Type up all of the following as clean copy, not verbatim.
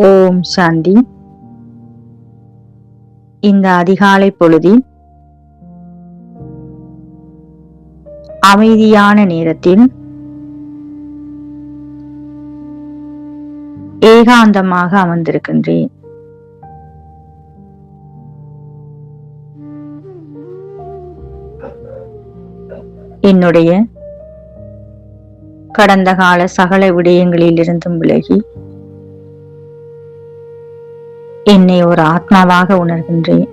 ஓம் சாந்தி. இந்த அதிகாலை பொழுதில் அமைதியான நேரத்தில் ஏகாந்தமாக அமர்ந்திருக்கின்றேன். என்னுடைய கடந்த கால சகல விடயங்களிலிருந்தும் விலகி என்னை ஒரு ஆத்மாவாக உணர்கின்றேன்.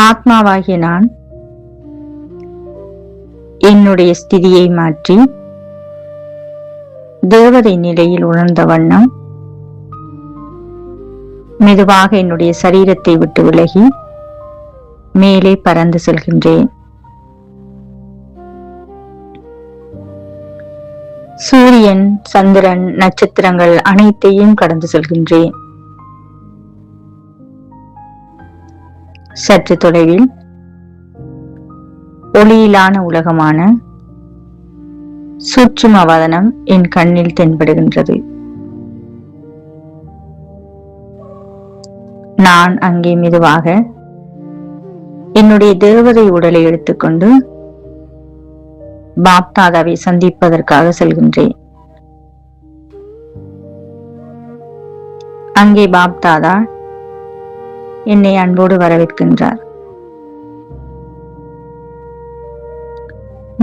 ஆத்மாவாகிய நான் என்னுடைய ஸ்திதியை மாற்றி தேவதை நிலையில் உணர்ந்த வண்ணம் மெதுவாக என்னுடைய சரீரத்தை விட்டு விலகி மேலே பறந்து செல்கின்றேன். சூரியன், சந்திரன், நட்சத்திரங்கள் அனைத்தையும் கடந்து செல்கின்றேன். சற்று தொலைவில் ஒளியிலான உலகமான சூட்சும வதனம் என் கண்ணில் தென்படுகின்றது. நான் அங்கே மெதுவாக என்னுடைய தேவதை உடலை எடுத்துக்கொண்டு பாப்தாதாவை சந்திப்பதற்காக செல்கின்றேன். அங்கே பாப்தாதா என்னை அன்போடு வரவேற்கின்றார்.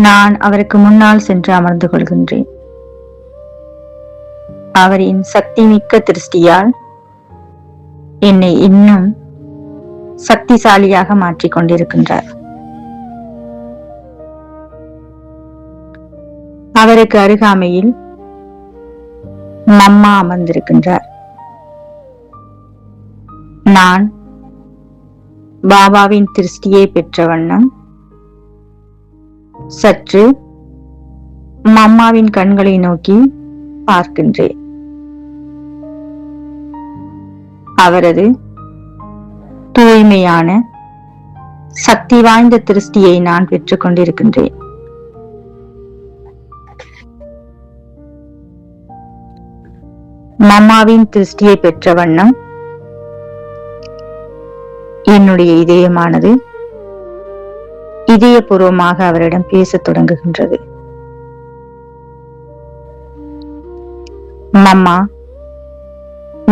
நான் அவருக்கு முன்னால் சென்று அமர்ந்து கொள்கின்றேன். அவரின் சக்தி மிக்க திருஷ்டியால் என்னை இன்னும் சக்திசாலியாக மாற்றிக் கொண்டிருக்கின்றார். அவருக்கு அருகாமையில் மம்மா அமர்ந்திருக்கின்றார். நான் பாபாவின் திருஷ்டியை பெற்ற வண்ணம் சற்று மம்மாவின் கண்களை நோக்கி பார்க்கின்றேன். அவரது தூய்மையான சக்தி வாய்ந்த திருஷ்டியை நான் பெற்றுக் கொண்டிருக்கின்றேன். மம்மாவின் திருஷ்டியை பெற்ற வண்ணம் என்னுடைய இதயமானது இதயபூர்வமாக அவரிடம் பேசத் தொடங்குகின்றது. மம்மா,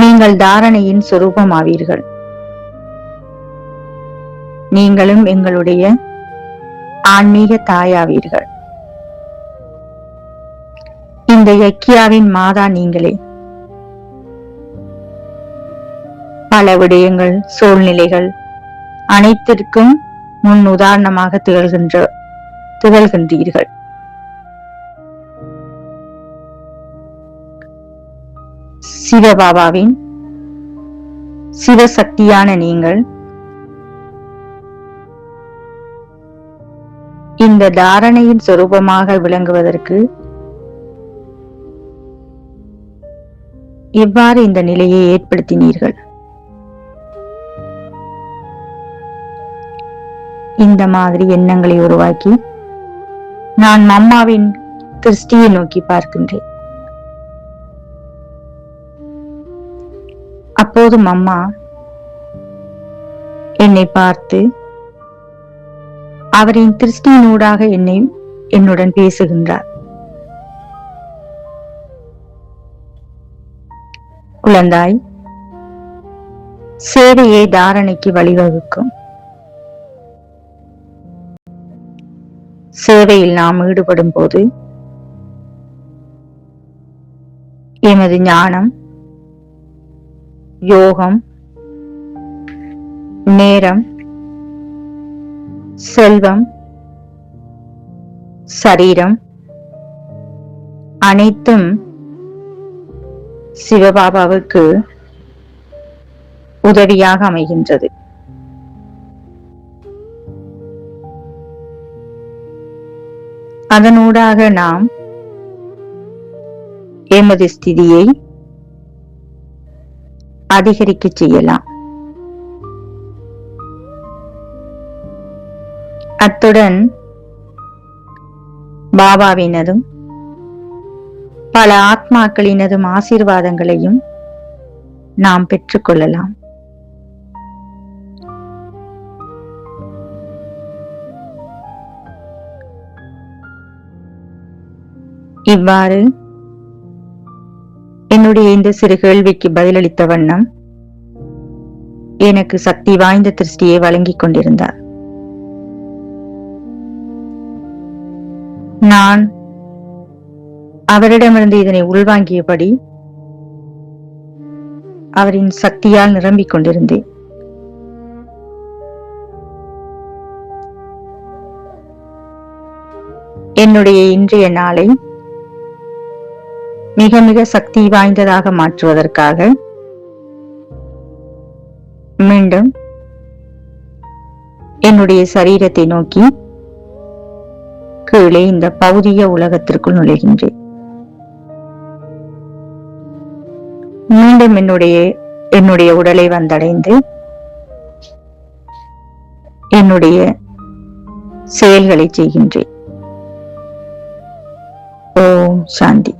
நீங்கள் தாரணையின் சொரூபமாவீர்கள். நீங்களும் எங்களுடைய ஆன்மீக தாயாவீர்கள். இந்த யக்கியாவின் மாதா நீங்களே. பல விடயங்கள், சூழ்நிலைகள் அனைத்திற்கும் முன் உதாரணமாக திகழ்கின்றீர்கள். சிவபாபாவின் சிவசக்தியான நீங்கள் இந்த தாரணையின் சொரூபமாக விளங்குவதற்கு எவ்வாறு இந்த நிலையை ஏற்படுத்தினீர்கள்? இந்த மாதிரி எண்ணங்களை உருவாக்கி நான் மம்மாவின் திருஷ்டியை நோக்கி பார்க்கின்றேன். அப்போது மம்மா என்னை பார்த்து அவரின் திருஷ்டியினூடாக என்னுடன் பேசுகின்றார். குழந்தாய், சேவையை தாரணைக்கு வழிவகுக்கும். சேவையில் நாம் ஈடுபடும் போது எமது ஞானம், யோகம், நேரம், செல்வம், சரீரம் அனைத்தும் சிவபாபாவுக்கு உதவியாக அமைகின்றது. அதனூடாக நாம் எமது ஸ்திதியை அதிகரிக்க செய்யலாம். அத்துடன் பாபாவினதும் பல ஆத்மாக்களினதும் ஆசீர்வாதங்களையும் நாம் பெற்றுக்கொள்ளலாம். இவ்வாறு என்னுடைய இந்த சிறு கேள்விக்கு பதிலளித்த வண்ணம் எனக்கு சக்தி வாய்ந்த திருஷ்டியை வழங்கிக் கொண்டிருந்தார். நான் அவரிடமிருந்து இதனை உள்வாங்கியபடி அவரின் சக்தியால் நிரம்பிக் கொண்டிருந்தேன். என்னுடைய இன்றைய நாளை மிக மிக சக்தி வாய்ந்ததாக மாற்றுவதற்காக மீண்டும் என்னுடைய சரீரத்தை நோக்கி கீழே இந்த பௌதிக உலகத்திற்குள் நுழைகின்றேன். மீண்டும் என்னுடைய உடலை வந்தடைந்து என்னுடைய செயல்களை செய்கின்றேன். ஓம் சாந்தி.